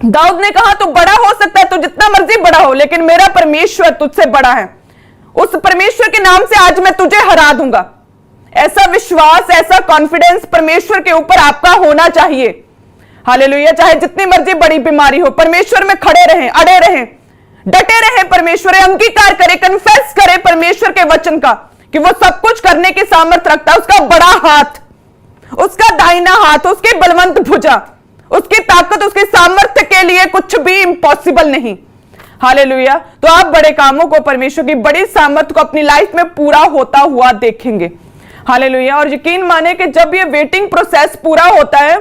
दाऊद ने कहा तू बड़ा हो सकता है, तू जितना मर्जी बड़ा हो, लेकिन मेरा परमेश्वर तुझसे बड़ा है। उस परमेश्वर के नाम से आज मैं तुझे हरा दूंगा। ऐसा विश्वास, ऐसा कॉन्फिडेंस परमेश्वर के ऊपर आपका होना चाहिए। हालेलुया। चाहे जितनी मर्जी बड़ी बीमारी हो, परमेश्वर में खड़े रहें, अड़े रहें, डटे रहें, परमेश्वर अंगीकार करें, कन्फेस करें परमेश्वर के वचन का कि वो सब कुछ करने की सामर्थ रखता है। उसका बड़ा हाथ, उसका दाहिना हाथ, उसकी बलवंत भुजा, उसकी ताकत, उसके सामर्थ्य के लिए कुछ भी इम्पॉसिबल नहीं। हालेलुया। तो आप बड़े कामों को, परमेश्वर की बड़ी सामर्थ्य को अपनी लाइफ में पूरा होता हुआ देखेंगे। हालेलुया। और यकीन माने कि जब ये वेटिंग प्रोसेस पूरा होता है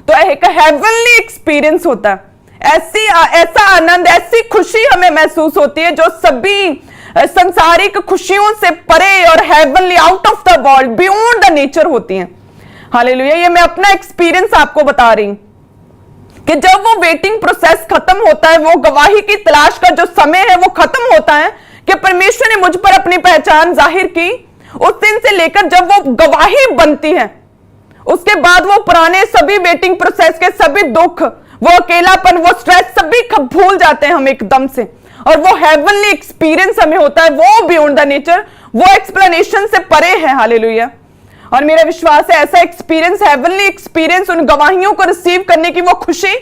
तो एक हेवनली एक्सपीरियंस होता है। ऐसा आनंद, ऐसी खुशी हमें महसूस होती है जो सभी संसारिक खुशियों से परे और heavenly, out of the world, beyond the nature होती हैं। हालेलुया। ये मैं अपना एक्सपीरियंस आपको बता रही हूं कि जब वो वेटिंग प्रोसेस खत्म होता है, वो गवाही की तलाश का जो समय है वो खत्म होता है कि परमेश्वर ने मुझ पर अपनी पहचान जाहिर की, उस दिन से लेकर जब वो गवाही बनती है, उसके बाद वो पुराने सभी वेटिंग प्रोसेस के सभी दुख, वो अकेलापन, वो स्ट्रेस सभी भूल जाते हैं हम एकदम से, और वो हेवनली एक्सपीरियंस हमें होता है, वो बियॉन्ड द नेचर, वो एक्सप्लेनेशन से परे है। हालेलुया। और मेरा विश्वास है ऐसा एक्सपीरियंस, हेवनली एक्सपीरियंस, उन गवाहियों को रिसीव करने की वो खुशी,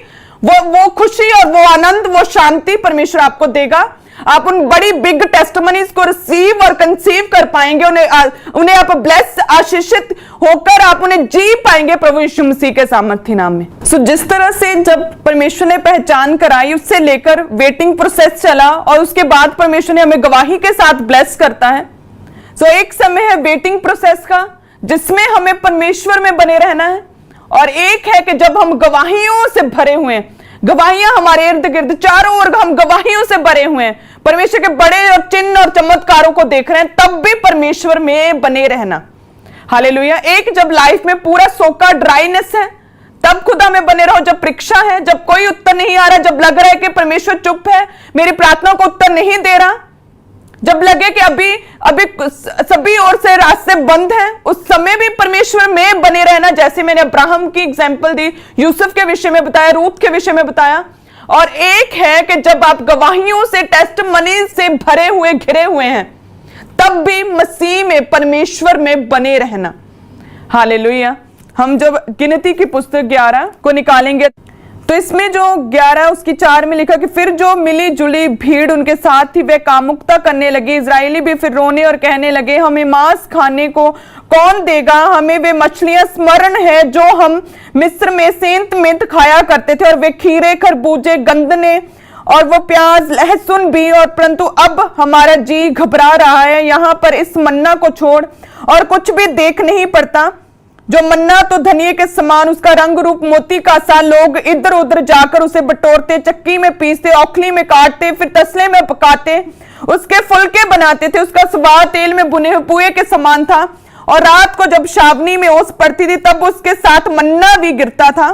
वो खुशी और वो आनंद, वो शांति परमेश्वर आपको देगा। आप उन बड़ी बिग टेस्टिमनीज को रिसीव और कंसीव कर पाएंगे, उन्हें आप ब्लेस, आशीषित होकर आप उन्हें जी पाएंगे प्रभु यीशु मसीह के सामर्थ्य नाम में। सो जिस तरह से जब परमेश्वर ने पहचान कराई, उससे लेकर वेटिंग प्रोसेस चला और उसके बाद परमेश्वर ने हमें गवाही के साथ ब्लेस करता है। सो एक समय है वेटिंग प्रोसेस का जिसमें हमें परमेश्वर में बने रहना है, और एक है कि जब हम गवाहियों से भरे हुए हैं, गवाहियां हमारे इर्द गिर्द चारों ओर हम गवाहियों से भरे हुए हैं, परमेश्वर के बड़े और चिन्ह और चमत्कारों को देख रहे हैं, तब भी परमेश्वर में बने रहना। हालेलुया। एक जब लाइफ में पूरा सोका, ड्राइनेस है, तब खुदा में बने रहो। जब परीक्षा है, जब कोई उत्तर नहीं आ रहा, जब लग रहा है कि परमेश्वर चुप है, मेरी प्रार्थना को उत्तर नहीं दे रहा, जब लगे कि अभी सभी ओर से रास्ते बंद हैं, उस समय भी परमेश्वर में बने रहना। जैसे मैंने अब्राहम की एग्जांपल दी, यूसुफ के विषय में बताया, रूत के विषय में बताया। और एक है कि जब आप गवाहियों से, टेस्टिमनी से भरे हुए, घिरे हुए हैं, तब भी मसीह में, परमेश्वर में बने रहना। हालेलुया। हम जब गिनती की पुस्तक 11 को निकालेंगे तो इसमें जो 11 उसकी 4 में लिखा कि फिर जो मिली जुली भीड़ उनके साथ थी वे कामुकता करने लगे। इजरायली भी फिर रोने और कहने लगे, हमें मांस खाने को कौन देगा? हमें वे मछलियां स्मरण है जो हम मिस्र में सेंत मेंत खाया करते थे, और वे खीरे, खरबूजे, गंदने और वो प्याज, लहसुन भी। और परंतु अब हमारा जी घबरा रहा है, यहाँ पर इस मन्ना को छोड़ और कुछ भी देख नहीं पड़ता। जो मन्ना तो धनिये के समान, उसका रंग रूप मोती का सा। लोग इधर उधर जाकर उसे बटोरते, चक्की में पीसते, औखली में काटते, फिर तसले में पकाते, उसके फुलके बनाते थे। उसका स्वाद तेल में बुने हुए पुए के समान था, और रात को जब छावनी में ओस पड़ती थी तब उसके साथ मन्ना भी गिरता था।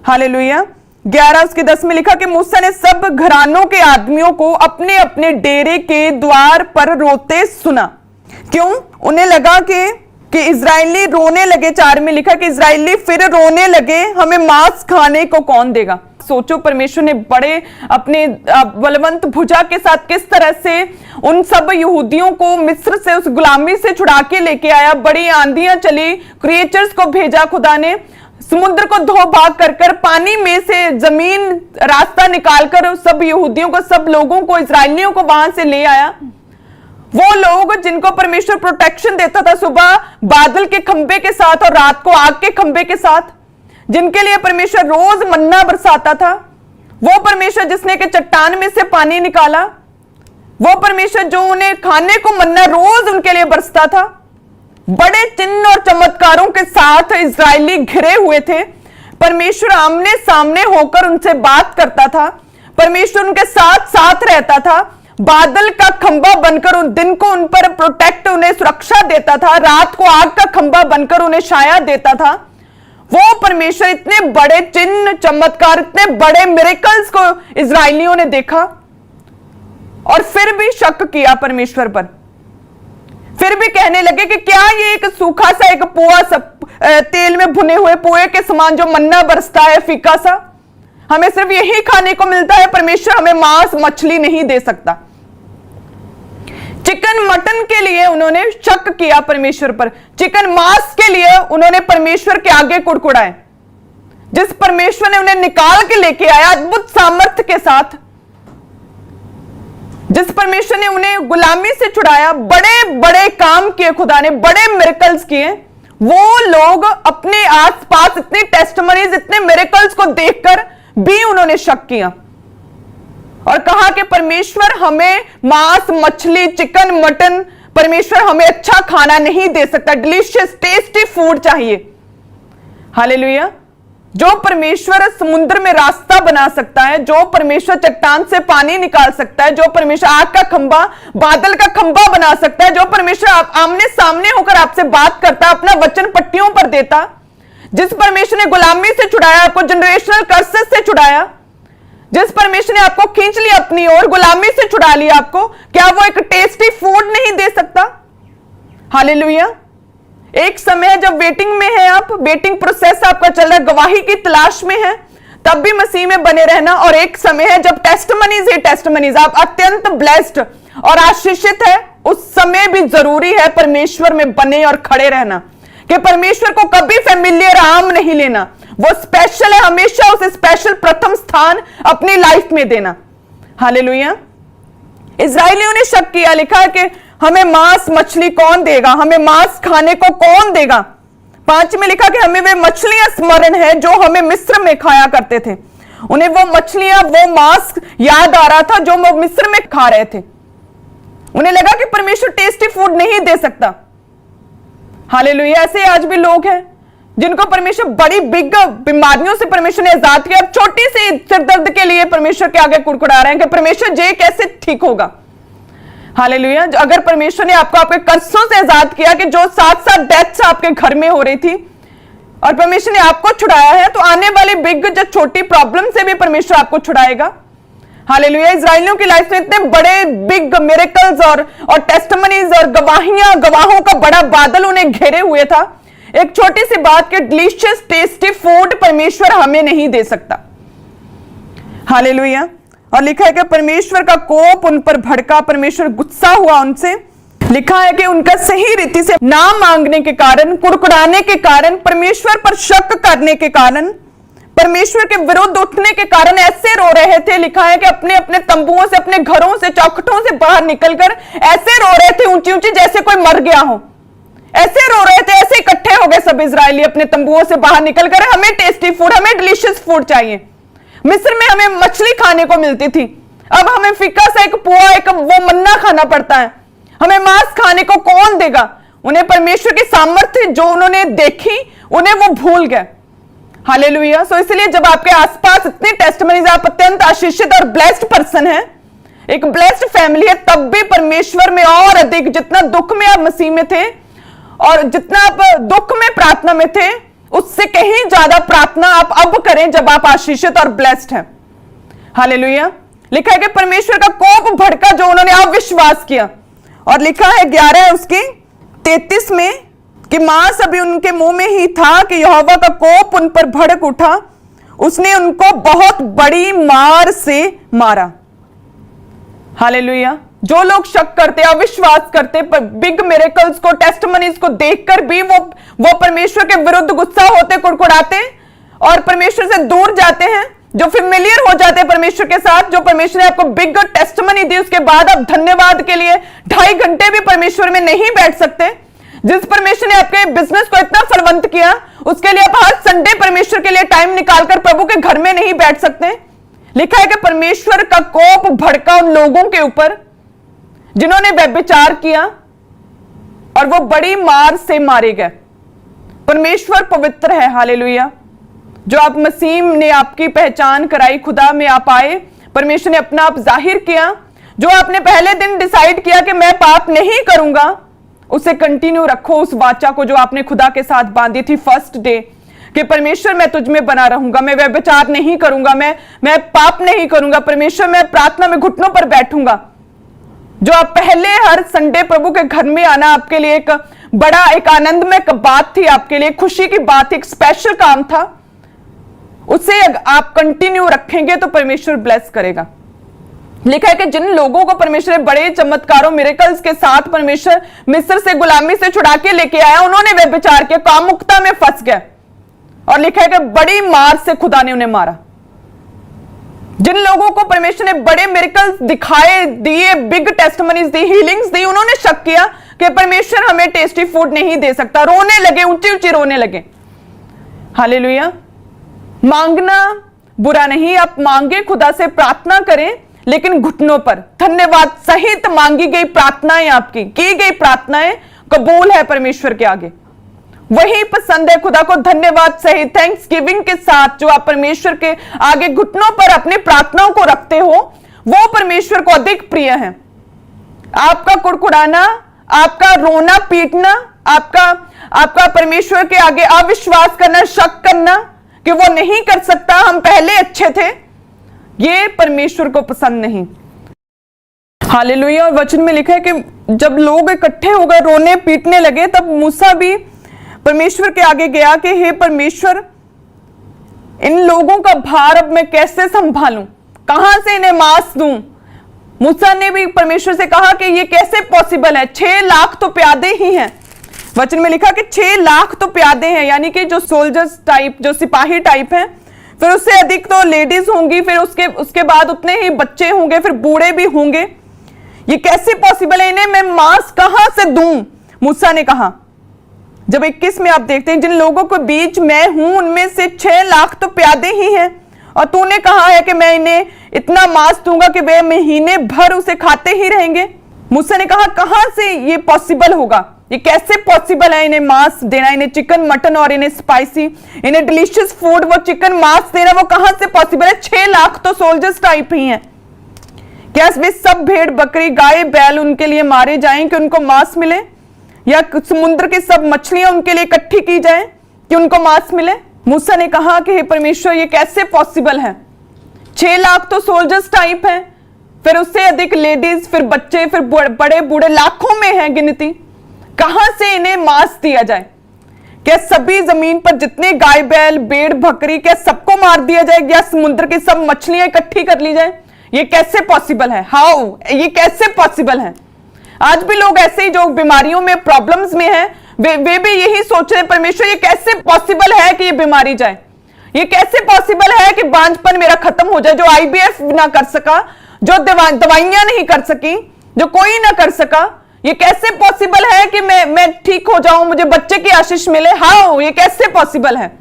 हालेलुया। 11 उसके 10 में लिखा कि मूसा ने सब घरानों के आदमियों को अपने अपने डेरे के द्वार पर रोते सुना। क्यों? उन्हें लगा कि इजरायली रोने लगे। 4 में लिखा कि इजरायली फिर रोने लगे, हमें मांस खाने को कौन देगा? सोचो, परमेश्वर ने बड़े अपने बलवंत भुजा के साथ किस तरह से उन सब यहूदियों को मिस्र से, उस गुलामी से छुड़ा के लेके आया। बड़ी आंधियां चली, क्रिएचर्स को भेजा खुदा ने, समुद्र को धो भाग कर पानी में से जमीन रास्ता निकालकर सब यहूदियों को, सब लोगों को, इजरायलियों को वहां से ले आया। वो लोग जिनको परमेश्वर प्रोटेक्शन देता था, सुबह बादल के खंबे के साथ और रात को आग के खंबे के साथ, जिनके लिए परमेश्वर रोज मन्ना बरसाता था, वो परमेश्वर जिसने के चट्टान में से पानी निकाला, वो परमेश्वर जो उन्हें खाने को मन्ना रोज उनके लिए बरसता था। बड़े चिन्ह और चमत्कारों के साथ इजरायली घिरे हुए थे। परमेश्वर आमने सामने होकर उनसे बात करता था, परमेश्वर उनके साथ साथ रहता था। बादल का खंबा बनकर उन दिन को उन पर प्रोटेक्ट, उन्हें सुरक्षा देता था, रात को आग का खंबा बनकर उन्हें छाया देता था। वो परमेश्वर इतने बड़े चिन्ह, चमत्कार, इतने बड़े मिरेकल्स को इजरायलियों ने देखा और फिर भी शक किया परमेश्वर पर। फिर भी कहने लगे कि क्या ये एक सूखा सा, एक पोहा सा, तेल में भुने हुए पोहे के समान जो मन्ना बरसता है, फीका सा, हमें सिर्फ यही खाने को मिलता है, परमेश्वर हमें मांस मछली नहीं दे सकता। चिकन मटन के लिए उन्होंने शक किया परमेश्वर पर, चिकन मांस के लिए उन्होंने परमेश्वर के आगे कुड़कुड़ाए। जिस परमेश्वर ने उन्हें निकाल के लेके आया अद्भुत सामर्थ्य के साथ, जिस परमेश्वर ने उन्हें गुलामी से छुड़ाया, बड़े बड़े काम किए, खुदा ने बड़े मिरेकल्स किए, वो लोग अपने आसपास इतनी टेस्टिमनीज, इतने मिरेकल्स को देखकर भी उन्होंने शक किया और कहा कि परमेश्वर हमें मांस मछली चिकन मटन, परमेश्वर हमें अच्छा खाना नहीं दे सकता, डिलीशियस टेस्टी फूड चाहिए। हालेलुया। जो परमेश्वर समुद्र में रास्ता बना सकता है, जो परमेश्वर चट्टान से पानी निकाल सकता है, जो परमेश्वर आग का खंभा बादल का खंभा बना सकता है, जो परमेश्वर आमने सामने होकर आपसे बात करता, अपना वचन पट्टियों पर देता, जिस परमेश्वर ने गुलामी से छुड़ाया, आपको जनरेशनल कर्सेस से छुड़ाया, जिस परमेश्वर ने आपको खींच लिया अपनी ओर, गुलामी से छुड़ा लिया आपको, क्या वो एक टेस्टी फूड नहीं दे सकता? हालेलुया। एक समय है जब वेटिंग में है आप, वेटिंग प्रोसेस आपका चल रहा है, गवाही की तलाश में है, तब भी मसीह में बने रहना। और एक समय है जब टेस्टिमनीज है, टेस्टिमनीज आप अत्यंत ब्लेस्ड और आशीषित है, उस समय भी जरूरी है परमेश्वर में बने और खड़े रहना, कि परमेश्वर को कभी फेमिलियर आम नहीं लेना, वो स्पेशल है, हमेशा उसे स्पेशल प्रथम स्थान अपनी लाइफ में देना। हालेलुया। इस्राएलियों ने शक किया, लिखा है कि हमें मांस मछली कौन देगा, हमें मांस खाने को कौन देगा। 5 में लिखा कि हमें वे मछलियां स्मरण है जो हमें मिस्र में खाया करते थे। उन्हें वो मछलियां, वो मांस याद आ रहा था जो वो मिस्र में खा रहे थे। उन्हें लगा कि परमेश्वर टेस्टी फूड नहीं दे सकता। हालेलुया। ऐसे आज भी लोग हैं जिनको परमेश्वर बड़ी बिग बीमारियों से परमेश्वर ने आजाद किया, अब छोटी सी सिरदर्द के लिए परमेश्वर के आगे कुड़कुड़ा रहे हैं कि परमेश्वर ये कैसे ठीक होगा। हालेलुया। अगर परमेश्वर ने आपको आपके कर्जों से आजाद किया कि जो 7 डेथ्स आपके घर में हो रही थी और परमेश्वर ने आपको छुड़ाया है, तो आने वाली बिग जो छोटी प्रॉब्लम से भी परमेश्वर आपको छुड़ाएगा। हालेलुया। इस्राएलियों की लाइफ में इतने बड़े बिग मिरेकल्स और टेस्टिमनीज और गवाहियां, गवाहों का बड़ा बादल उन्हें घेरे हुए था। एक छोटी सी बात के डिलीशियस टेस्टी फूड परमेश्वर हमें नहीं दे सकता। हालेलुया। और लिखा है कि परमेश्वर का कोप उन पर भड़का, परमेश्वर गुस्सा हुआ उनसे। लिखा है कि उनका सही रीति से ना मांगने के कारण, कुड़कुड़ाने के कारण, परमेश्वर पर शक करने के कारण, परमेश्वर के विरुद्ध उठने के कारण ऐसे रो रहे थे। लिखा है कि अपने अपने तंबुओं से, अपने घरों से, चौखटों से बाहर निकलकर ऐसे रो रहे थे ऊंची ऊंची जैसे कोई मर गया हो। ऐसे रो रहे थे, ऐसे इकट्ठे हो गए सब इजरायली अपने तंबुओं से बाहर निकलकर, हमें टेस्टी फूड, हमें डिलीशियस फूड चाहिए। मिस्र में हमें मछली खाने को मिलती थी, अब हमें फीका सा एक पोहा, एक वो मन्ना खाना पड़ता है। हमें मांस खाने को कौन देगा? उन्हें परमेश्वर की सामर्थ्य जो उन्होंने देखी, उन्हें वो भूल गए। हालेलुया। सो इसलिए जब आपके आसपास इतनी टेस्टिमनीज, आप अत्यंत आशीषित और ब्लेस्ड पर्सन है, एक ब्लेस्ड फैमिली है, तब भी परमेश्वर में और अधिक, जितना दुख में आप मसीह में थे और जितना आप दुख में प्रार्थना में थे, उससे कहीं ज्यादा प्रार्थना आप अब करें जब आप आशीषित और ब्लेस्ड हैं। हालेलुया। लिखा है कि परमेश्वर का कोप भड़का जो उन्होंने अविश्वास किया। और लिखा है 11 उसकी 33 में कि मांस अभी उनके मुंह में ही था कि यहोवा का कोप उन पर भड़क उठा, उसने उनको बहुत बड़ी मार से मारा। हालेलुया। जो लोग शक करते, अविश्वास करते, बिग मिरेकल्स को, टेस्टिमनीज को देखकर भी वो परमेश्वर के विरुद्ध गुस्सा होते, कुड़कुड़ाते और परमेश्वर से दूर जाते हैं, जो फेमिलियर हो जाते हैं परमेश्वर के साथ, जो परमेश्वर ने आपको बिग टेस्टिमनी दी, उसके बाद आप धन्यवाद के लिए 2.5 घंटे भी परमेश्वर में नहीं बैठ सकते। जिस परमेश्वर ने आपके बिजनेस को इतना फलवंत किया, उसके लिए आप हर संडे परमेश्वर के लिए टाइम निकालकर प्रभु के घर में नहीं बैठ सकते। लिखा है कि परमेश्वर का कोप भड़का उन लोगों के ऊपर जिन्होंने व्यभिचार किया और वो बड़ी मार से मारे गए। परमेश्वर पवित्र है। हालेलुया। जो आप मसीह ने आपकी पहचान कराई, खुदा में आप आए, परमेश्वर ने अपना आप जाहिर किया, जो आपने पहले दिन डिसाइड किया कि मैं पाप नहीं करूंगा, उसे कंटिन्यू रखो। उस वाचा को जो आपने खुदा के साथ बांधी थी फर्स्ट डे, कि परमेश्वर मैं तुझ में बना रहूंगा, मैं व्यभिचार नहीं करूंगा, मैं पाप नहीं करूंगा, परमेश्वर मैं प्रार्थना में घुटनों पर बैठूंगा। जो आप पहले हर संडे प्रभु के घर में आना आपके लिए एक बड़ा, एक आनंदमय बात थी, आपके लिए खुशी की बात थी, एक स्पेशल काम था। उसे आप कंटिन्यू रखेंगे तो परमेश्वर ब्लेस करेगा। लिखा है कि जिन लोगों को परमेश्वर बड़े चमत्कारों मिरेकल्स के साथ परमेश्वर मिस्र से गुलामी से छुड़ा के लेके आया, उन्होंने व्यभिचार किया, कामुकता में फंस गए, और लिखा है कि बड़ी मार से खुदा ने उन्हें मारा। जिन लोगों को परमेश्वर ने बड़े मिरेकल्स दिखाए, दिए, बिग टेस्टिमनीज दी, हीलिंग्स दी, उन्होंने शक किया कि परमेश्वर हमें टेस्टी फूड नहीं दे सकता, रोने लगे, ऊंची ऊंची रोने लगे। हालेलुया। मांगना बुरा नहीं, आप मांगे, खुदा से प्रार्थना करें, लेकिन घुटनों पर धन्यवाद सहित मांगी गई प्रार्थनाएं, आपकी की गई प्रार्थनाएं कबूल है परमेश्वर के आगे। वही पसंद है खुदा को, धन्यवाद सहित थैंक्स गिविंग के साथ जो आप परमेश्वर के आगे घुटनों पर अपनी प्रार्थनाओं को रखते हो, वो परमेश्वर को अधिक प्रिय है। आपका कुड़कुड़ाना, आपका रोना पीटना, आपका परमेश्वर के आगे अविश्वास करना, शक करना कि वो नहीं कर सकता, हम पहले अच्छे थे, ये परमेश्वर को पसंद नहीं। हालेलुया। और वचन में लिखा है कि जब लोग इकट्ठे हो गए, रोने पीटने लगे, तब मूसा भी परमेश्वर के आगे गया कि हे परमेश्वर, इन लोगों का भार अब मैं कैसे संभालूं, कहां से इन्हें मांस दूं। मूसा ने भी परमेश्वर से कहा कि ये कैसे पॉसिबल है, 6 लाख तो प्यादे ही हैं। वचन में लिखा कि 6 लाख तो प्यादे हैं, यानी कि जो सोल्जर्स टाइप, जो सिपाही टाइप हैं, फिर उससे अधिक तो लेडीज होंगी, फिर उसके बाद उतने ही बच्चे होंगे, फिर बूढ़े भी होंगे। ये कैसे पॉसिबल है, इन्हें मैं मांस कहां से दूं, मूसा ने कहा। जब 21 में आप देखते हैं, जिन लोगों के बीच मैं हूं उनमें से 6 लाख तो प्यादे ही हैं, और तूने कहा है कि मैं इन्हें इतना मांस दूंगा कि वे महीने भर उसे खाते ही रहेंगे। मूसा ने कहा कहां से ये पॉसिबल होगा, ये कैसे पॉसिबल है इन्हें मांस देना, इन्हें चिकन मटन और इन्हें स्पाइसी, इन्हें डिलीशियस फूड, वो चिकन मांस देना, वो कहां से पॉसिबल है। 6 लाख तो सोल्जर्स टाइप ही हैं। क्या वे सब भेड़ बकरी गाय बैल उनके लिए मारे जाएं कि उनको मांस मिले, या समुद्र की सब मछलियां उनके लिए इकट्ठी की जाए कि उनको मांस मिले। मूसा ने कहा कि हे परमेश्वर, ये कैसे पॉसिबल है, 6 लाख तो सोल्जर्स टाइप हैं, फिर उससे अधिक लेडीज, फिर बच्चे, फिर बड़े बूढ़े, लाखों में है गिनती, कहां से इन्हें मांस दिया जाए। क्या सभी जमीन पर जितने गाय बैल भेड़ बकरी, क्या सबको मार दिया जाए, या समुद्र की सब मछलियां इकट्ठी कर ली जाए। ये कैसे पॉसिबल है, हाउ, ये कैसे पॉसिबल है। आज भी लोग ऐसे ही जो बीमारियों में, प्रॉब्लम्स में हैं, वे भी यही सोच रहे हैं, परमेश्वर ये कैसे पॉसिबल है कि ये बीमारी जाए, ये कैसे पॉसिबल है कि बांझपन मेरा खत्म हो जाए, जो IVF ना कर सका, जो दवाइयां नहीं कर सकी, जो कोई ना कर सका, ये कैसे पॉसिबल है कि मैं ठीक हो जाऊं, मुझे बच्चे की आशीष मिले, हाउ, ये कैसे पॉसिबल है।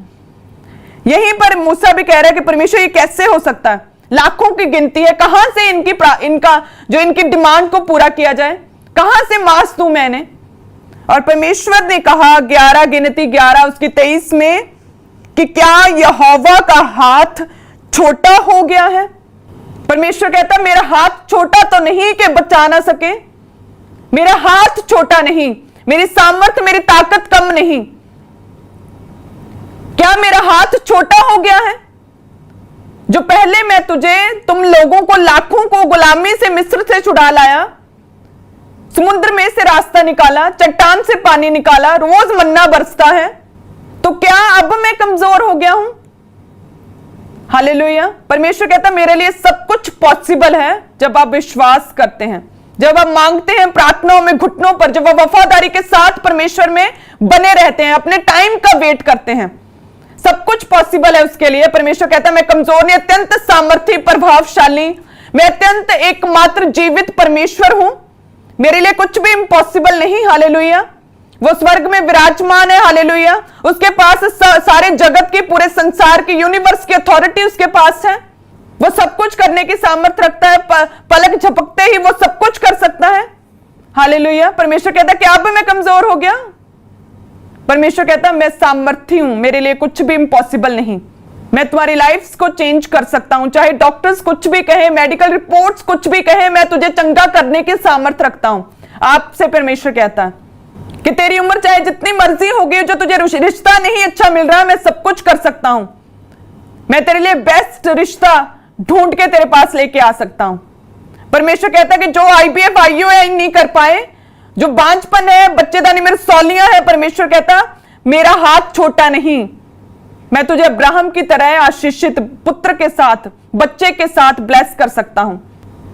यहीं पर मूसा भी कह रहा है कि परमेश्वर ये कैसे हो सकता है, लाखों की गिनती है, कहां से इनकी डिमांड को पूरा किया जाए, कहां से मांस दूं मैंने। और परमेश्वर ने कहा 11 गिनती 11 उसकी 23 में कि क्या यहोवा का हाथ छोटा हो गया है। परमेश्वर कहता मेरा हाथ छोटा तो नहीं कि बचा ना सके, मेरा हाथ छोटा नहीं, मेरी सामर्थ्य, मेरी ताकत कम नहीं। क्या मेरा हाथ छोटा हो गया है। जो पहले मैं तुम लोगों को, लाखों को गुलामी से मिस्र से छुड़ा लाया, समुद्र में से रास्ता निकाला, चट्टान से पानी निकाला, रोज मन्ना बरसता है, तो क्या अब मैं कमजोर हो गया हूं। हालेलुया। परमेश्वर कहता मेरे लिए सब कुछ पॉसिबल है जब आप विश्वास करते हैं, जब आप मांगते हैं प्रार्थनाओं में, घुटनों पर, जब आप वफादारी के साथ परमेश्वर में बने रहते हैं, अपने टाइम का वेट करते हैं, सब कुछ पॉसिबल है उसके लिए। परमेश्वर कहता मैं कमजोर नहीं, अत्यंत सामर्थ्य, प्रभावशाली, मैं अत्यंत एकमात्र जीवित परमेश्वर हूं, मेरे लिए कुछ भी इम्पॉसिबल नहीं। हालेलुया। वो स्वर्ग में विराजमान है। हालेलुया। उसके पास सारे जगत की, पूरे संसार की, यूनिवर्स की अथॉरिटी उसके पास है। वो सब कुछ करने की सामर्थ्य रखता है, पलक झपकते ही वो सब कुछ कर सकता है। हालेलुया। परमेश्वर कहता है क्या अब मैं कमजोर हो गया। परमेश्वर कहता मैं सामर्थ्य हूं, मेरे लिए कुछ भी इम्पॉसिबल नहीं, मैं तुम्हारी लाइफ को चेंज कर सकता हूं, चाहे डॉक्टर्स कुछ भी कहे, मेडिकल रिपोर्ट्स कुछ भी कहे, मैं तुझे चंगा करने की सामर्थ्य रखता हूं। आपसे परमेश्वर कहता है कि तेरी उम्र चाहे जितनी मर्जी होगी, जो तुझे रिश्ता नहीं अच्छा मिल रहा, मैं सब कुछ कर सकता हूं, मैं तेरे लिए बेस्ट रिश्ता ढूंढ के तेरे पास लेके आ सकता हूं। परमेश्वर कहता है कि जो IVF IUI नहीं कर पाए, जो बांझपन है, बच्चेदानी में सौलियां है, परमेश्वर कहता मेरा हाथ छोटा नहीं, मैं तुझे अब्राहम की तरह आशीषित पुत्र के साथ, बच्चे के साथ ब्लेस कर सकता हूं।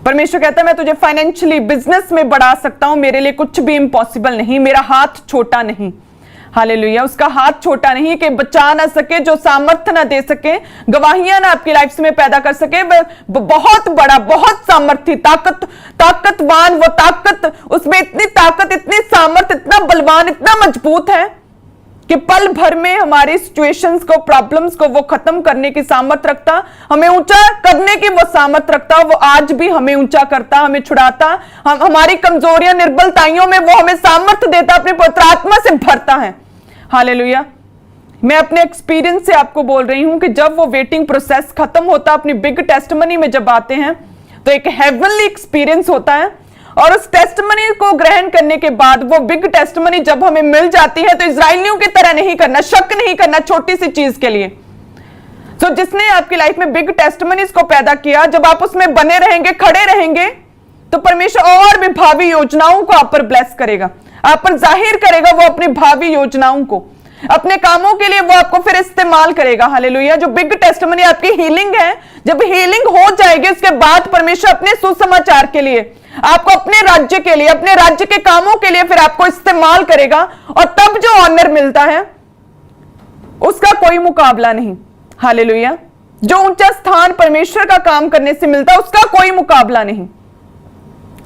परमेश्वर कहता है मैं तुझे फाइनेंशियली, बिजनेस में बढ़ा सकता हूं, मेरे लिए कुछ भी इंपॉसिबल नहीं, मेरा हाथ छोटा नहीं। हालेलुया। उसका हाथ छोटा नहीं कि बचा ना सके, जो सामर्थ्य ना दे सके, गवाहियां ना आपकी लाइफ में पैदा कर सके। बहुत बड़ा, बहुत सामर्थ्य, ताकतवान, वो ताकत, उसमें इतनी ताकत, इतनी सामर्थ्य, इतना बलवान, इतना मजबूत है कि पल भर में हमारी सिचुएशंस को, प्रॉब्लम्स को वो खत्म करने की सामर्थ रखता, हमें ऊंचा करने की वो सामर्थ रखता। वो आज भी हमें ऊंचा करता, हमें छुड़ाता, हमारी कमजोरियां, निर्बलताइयों में वो हमें सामर्थ देता, अपनी पवित्र आत्मा से भरता है। हालेलुया। मैं अपने एक्सपीरियंस से आपको बोल रही हूं कि जब वो वेटिंग प्रोसेस खत्म होता, अपनी बिग टेस्टिमनी में जब आते हैं तो एक हेवनली एक्सपीरियंस होता है। और उस टेस्टिमनी को ग्रहण करने के बाद वो बिग टेस्टिमनी जब हमें मिल जाती है तो इजराइलियों की तरह नहीं करना, शक नहीं करना छोटी सी चीज के लिए। तो जिसने आपकी लाइफ में बिग टेस्टिमनीज को पैदा किया, जब आप उसमें बने रहेंगे, खड़े रहेंगे, तो परमेश्वर और भी भावी योजनाओं को आप पर ब्लेस करेगा, आप पर जाहिर करेगा वो अपनी भावी योजनाओं को, अपने कामों के लिए वो आपको फिर इस्तेमाल करेगा। हालेलुया। जो बिग टेस्टिमनी आपकी हीलिंग है, जब हीलिंग हो जाएगी उसके बाद परमेश्वर अपने सुसमाचार के लिए, आपको अपने राज्य के लिए, अपने राज्य के कामों के लिए फिर आपको इस्तेमाल करेगा। और तब जो ऑनर मिलता है उसका कोई मुकाबला नहीं। हालेलुया। जो ऊंचा स्थान परमेश्वर का काम करने से मिलता है उसका कोई मुकाबला नहीं।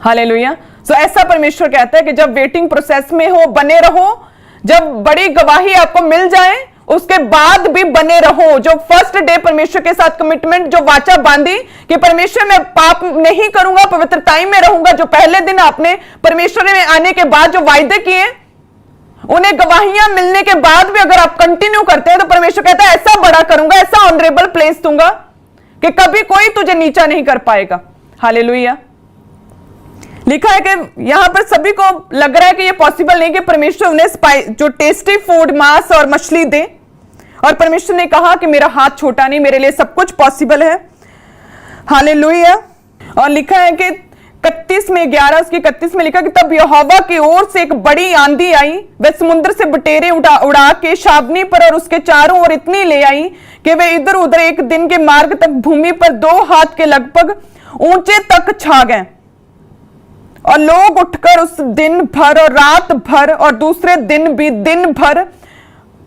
हालेलुया। सो ऐसा परमेश्वर कहता है कि जब वेटिंग प्रोसेस में हो, बने रहो, जब बड़ी गवाही आपको मिल जाए उसके बाद भी बने रहो। जो फर्स्ट डे परमेश्वर के साथ कमिटमेंट, जो वाचा बांधी कि परमेश्वर मैं पाप नहीं करूंगा, पवित्रताई में रहूंगा, जो पहले दिन आपने परमेश्वर में आने के बाद जो वायदे किए, उन्हें गवाहियां मिलने के बाद भी अगर आप कंटिन्यू करते हैं तो परमेश्वर कहता है ऐसा बड़ा करूंगा, ऐसा ऑनरेबल प्लेस दूंगा कि कभी कोई तुझे नीचा नहीं कर पाएगा। हालेलुया। लिखा है कि यहां पर सभी को लग रहा है कि यह पॉसिबल नहीं कि परमेश्वर उन्हें जो टेस्टी फूड, मांस और मछली दे, और परमेश्वर ने कहा कि मेरा हाथ छोटा नहीं, मेरे लिए सब कुछ पॉसिबल है। हालेलुया। और लिखा है कि 31 में 11 उसकी 31 में लिखा कि तब यहोवा की ओर से एक बड़ी आंधी आई, वह समुद्र से बटेरे उड़ा के शाबनी पर और उसके चारों ओर इतनी ले आई कि वे इधर उधर एक दिन के मार्ग तक भूमि पर 2 हाथ के लगभग ऊंचे तक छा गए। और लोग उठकर उस दिन भर और रात भर और दूसरे दिन भी दिन भर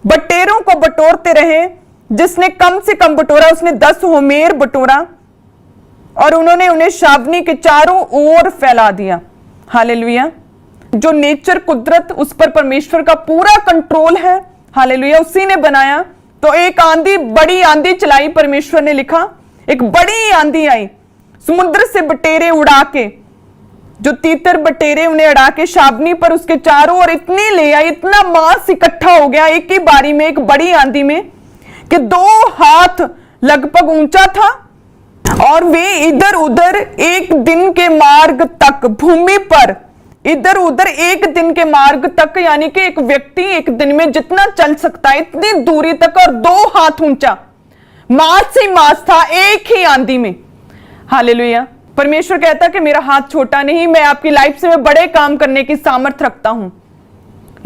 बटेरों को बटोरते रहे। जिसने कम से कम बटोरा उसने 10 होमेर बटोरा, और उन्होंने उन्हें शावनी के चारों ओर फैला दिया। हालेलुया। जो नेचर, कुदरत, उस पर परमेश्वर का पूरा कंट्रोल है। हालेलुया। उसी ने बनाया। तो एक आंधी, बड़ी आंधी चलाई, परमेश्वर ने लिखा एक बड़ी आंधी आई, समुद्र से बटेरे उड़ा के, जो तीतर बटेरे उन्हें अड़ा के शाबनी पर उसके चारों ओर इतनी ले आई, इतना मांस इकट्ठा हो गया एक ही बारी में, एक बड़ी आंधी में, कि 2 हाथ लगभग ऊंचा था। और वे इधर उधर एक दिन के मार्ग तक, भूमि पर इधर उधर एक दिन के मार्ग तक, यानी कि एक व्यक्ति एक दिन में जितना चल सकता है इतनी दूरी तक, और 2 हाथ ऊंचा मांस ही मांस था एक ही आंधी में। हालेलुया। परमेश्वर कहता है कि मेरा हाथ छोटा नहीं, मैं आपकी लाइफ से मैं बड़े काम करने की सामर्थ रखता हूं।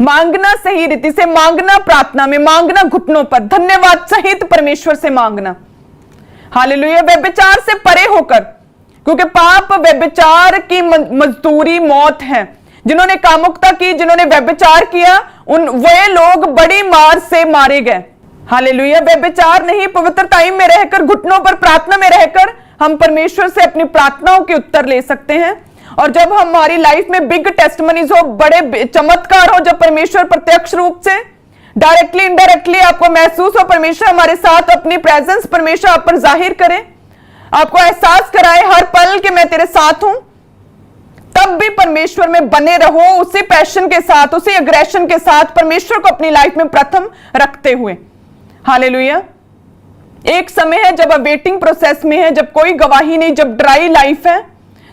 मांगना सही रीति से, मांगना प्रार्थना में, मांगना घुटनों पर, धन्यवाद सहित परमेश्वर से मांगना। हालेलुया। व्यभिचार से परे होकर, क्योंकि पाप व्यभिचार की मजदूरी मौत है। जिन्होंने कामुकता की, जिन्होंने व्यभिचार किया, वे लोग बड़ी मार से मारे गए। हालेलुया। व्यभिचार नहीं, पवित्रताई में रहकर, घुटनों पर प्रार्थना में रहकर हम परमेश्वर से अपनी प्रार्थनाओं के उत्तर ले सकते हैं। और जब हमारी लाइफ में बिग टेस्टिमनीज हो, बड़े चमत्कार हो, जब परमेश्वर प्रत्यक्ष रूप से, डायरेक्टली इनडायरेक्टली आपको महसूस हो परमेश्वर हमारे साथ, अपनी प्रेजेंस परमेश्वर आप पर जाहिर करे, आपको एहसास कराए हर पल कि मैं तेरे साथ हूं, तब भी परमेश्वर में बने रहो, उसी पैशन के साथ, उसी एग्रेशन के साथ, परमेश्वर को अपनी लाइफ में प्रथम रखते हुए। हालेलुया। एक समय है जब आप वेटिंग प्रोसेस में है, जब कोई गवाही नहीं, जब ड्राई लाइफ है,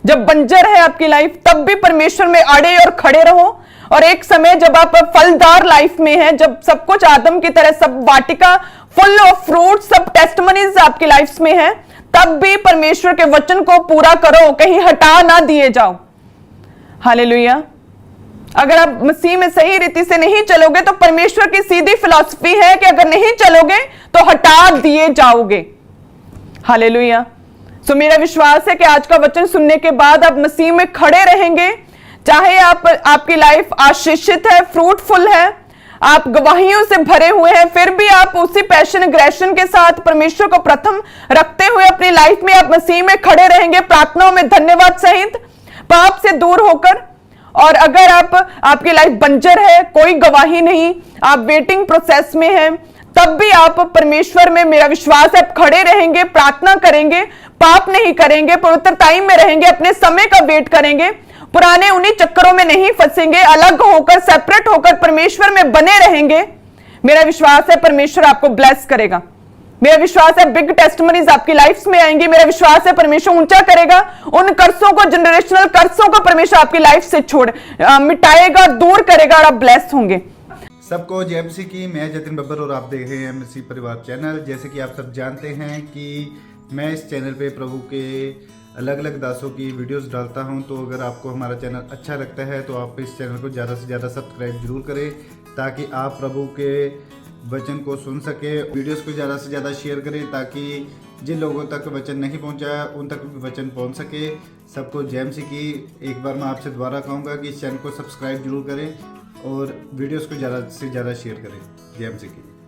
जब बंजर है आपकी लाइफ, तब भी परमेश्वर में अड़े और खड़े रहो। और एक समय जब आप फलदार लाइफ में है, जब सब कुछ आदम की तरह, सब वाटिका फुल ऑफ फ्रूट, सब टेस्टिमनीज आपकी लाइफ में है, तब भी परमेश्वर के वचन को पूरा करो, कहीं हटा ना दिए जाओ। हालेलुया। अगर आप मसीह में सही रीति से नहीं चलोगे तो परमेश्वर की सीधी फिलॉसफी है कि अगर नहीं चलोगे तो हटा दिए जाओगे। हालेलुया। सो मेरा विश्वास है कि आज का वचन सुनने के बाद आप मसीह में खड़े रहेंगे, चाहे आपकी लाइफ आशीषित है, फ्रूटफुल है, आप गवाहियों से भरे हुए हैं, फिर भी आप उसी पैशन एग्रेशन के साथ परमेश्वर को प्रथम रखते हुए अपनी लाइफ में आप मसीह में खड़े रहेंगे, प्रार्थनाओं में धन्यवाद सहित, पाप से दूर होकर। और अगर आपकी लाइफ बंजर है, कोई गवाही नहीं, आप वेटिंग प्रोसेस में हैं, तब भी आप परमेश्वर में, मेरा विश्वास है, खड़े रहेंगे, प्रार्थना करेंगे, पाप नहीं करेंगे, पवित्रताई में रहेंगे, अपने समय का वेट करेंगे, पुराने उन्हीं चक्करों में नहीं फंसेंगे, अलग होकर, सेपरेट होकर परमेश्वर में बने रहेंगे। मेरा विश्वास है परमेश्वर आपको ब्लेस करेगा। मेरा विश्वास है बिग टेस्टिमनीज आपकी लाइफ में आएंगी। मेरा विश्वास है परमेश्वर ऊंचा करेगा, उन कर्सों को, जनरेशनल कर्सों को परमेश्वर आपकी लाइफ से मिटाएगा, दूर करेगा और आप ब्लेस होंगे। सबको जय मसीह की। मैं जतिन बब्बर और आप देख रहे हैं मसीह परिवार चैनल। जैसे कि आप सब जानते हैं कि मैं इस चैनल पे प्रभु के अलग अलग दासों की वीडियोस डालता हूं, तो अगर आपको हमारा चैनल अच्छा लगता है तो आप इस चैनल को ज़्यादा से ज़्यादा सब्सक्राइब जरूर करें, ताकि आप प्रभु के वचन को सुन सके। वीडियोस को ज़्यादा से ज़्यादा शेयर करें, ताकि जिन लोगों तक वचन नहीं पहुंचा उन तक भी वचन पहुंच सके। सबको जय मसीह की। एक बार मैं आपसे दोबारा कहूँगा कि इस चैनल को सब्सक्राइब जरूर करें और वीडियोस को ज़्यादा से ज़्यादा शेयर करें। जय मसीह की।